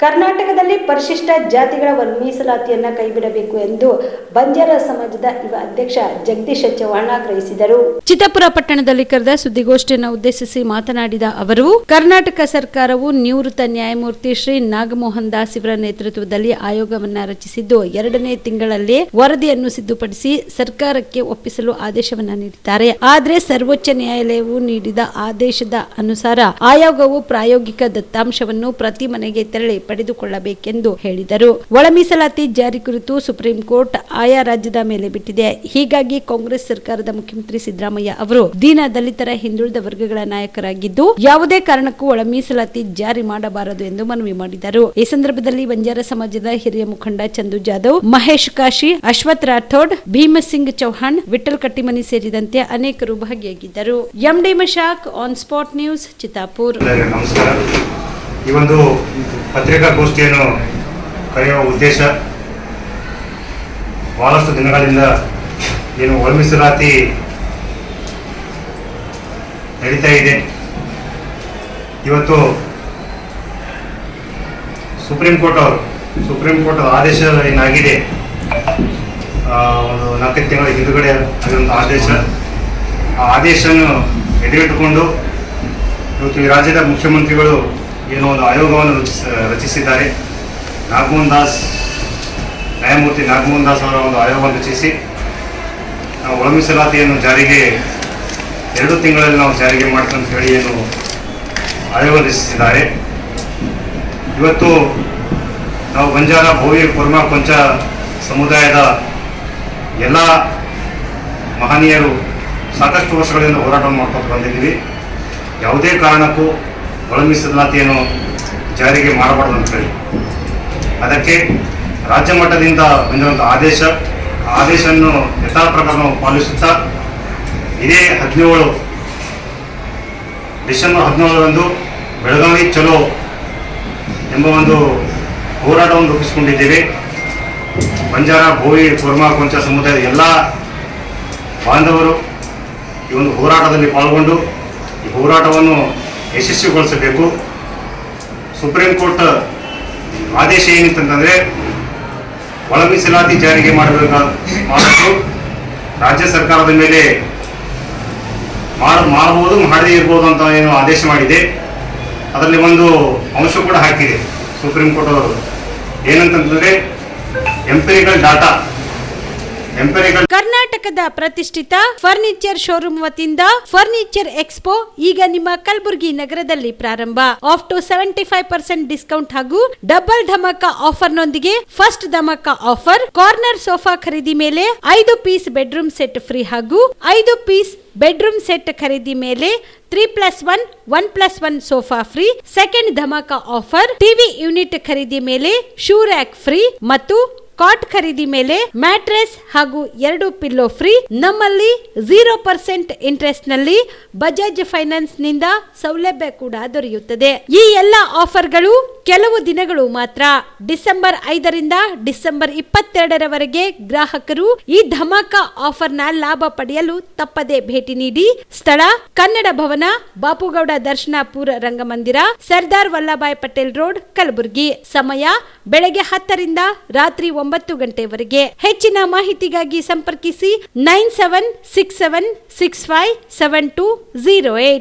ಕರ್ನಾಟಕದಲ್ಲಿ ಪರಿಶಿಷ್ಟ ಜಾತಿಗಳ ಮೀಸಲಾತಿಯನ್ನು ಕೈಬಿಡಬೇಕು ಎಂದು ಬಂಜಾರ ಸಮಾಜದ ಯುವ ಅಧ್ಯಕ್ಷ ಜಗದೀಶ್ ಚವ್ಹಾಣ್ ಆಗ್ರಹಿಸಿದರು. ಚಿತ್ತಾಪುರ ಪಟ್ಟಣದಲ್ಲಿ ಕರೆದ ಸುದ್ದಿಗೋಷ್ಠಿಯನ್ನು ಉದ್ದೇಶಿಸಿ ಮಾತನಾಡಿದ ಅವರು, ಕರ್ನಾಟಕ ಸರ್ಕಾರವು ನಿವೃತ್ತ ನ್ಯಾಯಮೂರ್ತಿ ಶ್ರೀ ನಾಗಮೋಹನ್ ದಾಸ್ ಇವರ ನೇತೃತ್ವದಲ್ಲಿ ಆಯೋಗವನ್ನು ರಚಿಸಿದ್ದು 2ನೇ ತಿಂಗಳಲ್ಲಿ ವರದಿಯನ್ನು ಸಿದ್ಧಪಡಿಸಿ ಸರ್ಕಾರಕ್ಕೆ ಒಪ್ಪಿಸಲು ಆದೇಶವನ್ನು ನೀಡಿದ್ದಾರೆ. ಆದರೆ ಸರ್ವೋಚ್ಚ ನ್ಯಾಯಾಲಯವು ನೀಡಿದ ಆದೇಶದ ಅನುಸಾರ ಆಯೋಗವು ಪ್ರಾಯೋಗಿಕ ದತ್ತಾಂಶವನ್ನು ಪ್ರತಿ ಮನೆಗೆ ತೆರಳಿ ಪಡೆದುಕೊಳ್ಳಬೇಕೆಂದು ಹೇಳಿದರು. ಒಳ ಮೀಸಲಾತಿ ಜಾರಿ ಕುರಿತು ಸುಪ್ರೀಂ ಕೋರ್ಟ್ ಆಯಾ ರಾಜ್ಯದ ಮೇಲೆ ಬಿಟ್ಟಿದೆ. ಹೀಗಾಗಿ ಕಾಂಗ್ರೆಸ್ ಸರ್ಕಾರದ ಮುಖ್ಯಮಂತ್ರಿ ಸಿದ್ದರಾಮಯ್ಯ ಅವರು ದೀನ ದಲಿತರ ಹಿಂದುಳಿದ ವರ್ಗಗಳ ನಾಯಕರಾಗಿದ್ದು ಯಾವುದೇ ಕಾರಣಕ್ಕೂ ಒಳ ಮೀಸಲಾತಿ ಜಾರಿ ಮಾಡಬಾರದು ಎಂದು ಮನವಿ ಮಾಡಿದರು. ಈ ಸಂದರ್ಭದಲ್ಲಿ ಬಂಜಾರ ಸಮಾಜದ ಹಿರಿಯ ಮುಖಂಡ ಚಂದು ಜಾಧವ್, ಮಹೇಶ್ ಕಾಶಿ, ಅಶ್ವಥ್ ರಾಠೋಡ್, ಭೀಮಸಿಂಗ್ ಚೌಹಾಣ್, ವಿಠಲ್ ಕಟ್ಟಿಮನಿ ಸೇರಿದಂತೆ ಅನೇಕರು ಭಾಗಿಯಾಗಿದ್ದರು. MD Mashak, on spot news, Chittapur. ಈ ಒಂದು ಪತ್ರಿಕಾಗೋಷ್ಠಿಯನ್ನು ಕರೆಯುವ ಉದ್ದೇಶ, ಬಹಳಷ್ಟು ದಿನಗಳಿಂದ ಏನು ಒಳ ಮೀಸಲಾತಿ ನಡೀತಾ ಇದೆ. ಇವತ್ತು ಸುಪ್ರೀಂ ಕೋರ್ಟ್ ಆದೇಶ ಏನಾಗಿದೆ, ಒಂದು 4 ತಿಂಗಳ ಹಿಂದುಗಡೆ ಆಗಿರುವಂಥ ಆದೇಶ, ಆ ಆದೇಶವನ್ನು ಎದುರಿಟ್ಟುಕೊಂಡು ಇವತ್ತು ಈ ರಾಜ್ಯದ ಮುಖ್ಯಮಂತ್ರಿಗಳು ಏನೋ ಒಂದು ಆಯೋಗವನ್ನು ರಚಿಸಿದ್ದಾರೆ. ನ್ಯಾಯಮೂರ್ತಿ ನಾಗಮೋಹನ್ ದಾಸ್ ಅವರ ಒಂದು ಆಯೋಗವನ್ನು ರಚಿಸಿ ಒಳ ಮೀಸಲಾತಿಯನ್ನು ಜಾರಿಗೆ 2 ತಿಂಗಳಲ್ಲಿ ನಾವು ಜಾರಿಗೆ ಮಾಡ್ತೀವಿ ಅಂತ ಹೇಳಿ ಏನು ಆಯೋಗ ರಚಿಸಿದ್ದಾರೆ. ಇವತ್ತು ನಾವು ಬಂಜಾರ, ಭೋವಿ, ಕುರ್ಮಾ, ಕೊಂಚ ಸಮುದಾಯದ ಎಲ್ಲ ಮಹನೀಯರು ಸಾಕಷ್ಟು ವರ್ಷಗಳಿಂದ ಹೋರಾಟವನ್ನು ಮಾಡ್ಕೊಂಡು ಬಂದಿದ್ದೀವಿ. ಯಾವುದೇ ಕಾರಣಕ್ಕೂ ಒಳ ಮೀಸಲಾತಿಯನ್ನು ಜಾರಿಗೆ ಮಾಡಬಾರ್ದು ಅಂತ ಹೇಳಿ ಅದಕ್ಕೆ ರಾಜ್ಯ ಮಟ್ಟದಿಂದ ಬಂದಿರುವಂಥ ಆದೇಶವನ್ನು ಯಥಾ ಪ್ರಕಾರ ನಾವು ಪಾಲಿಸುತ್ತಾ ಇದೇ ಡಿಸೆಂಬರ್ 17ರಂದು ಬೆಳಗಾವಿ ಚಲೋ ಎಂಬ ಒಂದು ಹೋರಾಟವನ್ನು ರೂಪಿಸಿಕೊಂಡಿದ್ದೇವೆ. ಬಂಜಾರ, ಭೋವಿ, ಕುರ್ಮಾ, ಕೊಂಚ ಸಮುದಾಯದ ಎಲ್ಲ ಬಾಂಧವರು ಈ ಒಂದು ಹೋರಾಟದಲ್ಲಿ ಪಾಲ್ಗೊಂಡು ಈ ಹೋರಾಟವನ್ನು ಯಶಸ್ವಿಗೊಳಿಸಬೇಕು. ಸುಪ್ರೀಂ ಕೋರ್ಟ್ ಆದೇಶ ಏನಿತ್ತಂತಂದರೆ ಒಳ ಮೀಸಲಾತಿ ಜಾರಿಗೆ ಮಾಡಲು ರಾಜ್ಯ ಸರ್ಕಾರದ ಮೇಲೆ ಮಾಡಬಹುದು, ಮಾಡದೇ ಇರ್ಬೋದು ಅಂತ ಏನು ಆದೇಶ ಮಾಡಿದೆ. ಅದರಲ್ಲಿ ಒಂದು ಅಂಶ ಕೂಡ ಹಾಕಿದೆ ಸುಪ್ರೀಂ ಕೋರ್ಟ್ ಅವರು, ಏನಂತಂದ್ರೆ ಎಂಪಿರಿಕಲ್ ಡಾಟಾ. ಕರ್ನಾಟಕದ ಪ್ರತಿಷ್ಠಿತ ಫರ್ನಿಚರ್ ಶೋರೂಮ್ ವತಿಯಿಂದ ಫರ್ನಿಚರ್ ಎಕ್ಸ್ಪೋ ಈಗ ನಿಮ್ಮ ಕಲಬುರಗಿ ನಗರದಲ್ಲಿ ಪ್ರಾರಂಭ. ಆಫ್ ಟು 75% ಡಿಸ್ಕೌಂಟ್ ಹಾಗೂ ಡಬಲ್ ಧಮಾಕ ಆಫರ್ ನೊಂದಿಗೆ first dhamaka offer, corner sofa ಖರೀದಿ ಮೇಲೆ 5 ಪೀಸ್ ಬೆಡ್ರೂಮ್ ಸೆಟ್ ಫ್ರೀ ಹಾಗೂ 5 ಪೀಸ್ ಬೆಡ್ರೂಮ್ ಸೆಟ್ ಖರೀದಿ ಮೇಲೆ 3+1 1+1 sofa free. Second dhamaka offer, TV unit ಖರೀದಿ ಮೇಲೆ ಶೂ ರ್ಯಾಕ್ ಫ್ರೀ ಮತ್ತು ಕಾಟ್ ಖರೀದಿ ಮೇಲೆ ಮ್ಯಾಟ್ರೆಸ್ ಹಾಗೂ 2 ಪಿಲ್ಲೋ ಫ್ರೀ. ನಮ್ಮಲ್ಲಿ 0% ಇಂಟ್ರೆಸ್ಟ್ ನಲ್ಲಿ ಬಜಾಜ್ ಫೈನಾನ್ಸ್ ನಿಂದ ಸೌಲಭ್ಯ ಕೂಡ ದೊರೆಯುತ್ತದೆ. ಈ ಎಲ್ಲ ಆಫರ್ಗಳು ಕೆಲವು ದಿನಗಳು ಮಾತ್ರ. ಡಿಸೆಂಬರ್ 5ರಿಂದ ಡಿಸೆಂಬರ್ 22ರವರೆಗೆ ಗ್ರಾಹಕರು ಈ ಧಮಾಕ ಆಫರ್ನ ಲಾಭ ಪಡೆಯಲು ತಪ್ಪದೆ ಭೇಟಿ ನೀಡಿ. ಸ್ಥಳ ಕನ್ನಡ ಭವನ, ಬಾಪುಗೌಡ ದರ್ಶನಾಪುರ ರಂಗಮಂದಿರ, ಸರ್ದಾರ್ ವಲ್ಲಭಾಯ್ ಪಟೇಲ್ ರೋಡ್, ಕಲಬುರಗಿ. ಸಮಯ ಬೆಳಗ್ಗೆ 10ರಿಂದ ರಾತ್ರಿ 9 ಗಂಟೆವರೆಗೆ. ಹೆಚ್ಚಿನ ಮಾಹಿತಿಗಾಗಿ ಸಂಪರ್ಕಿಸಿ 9767657208.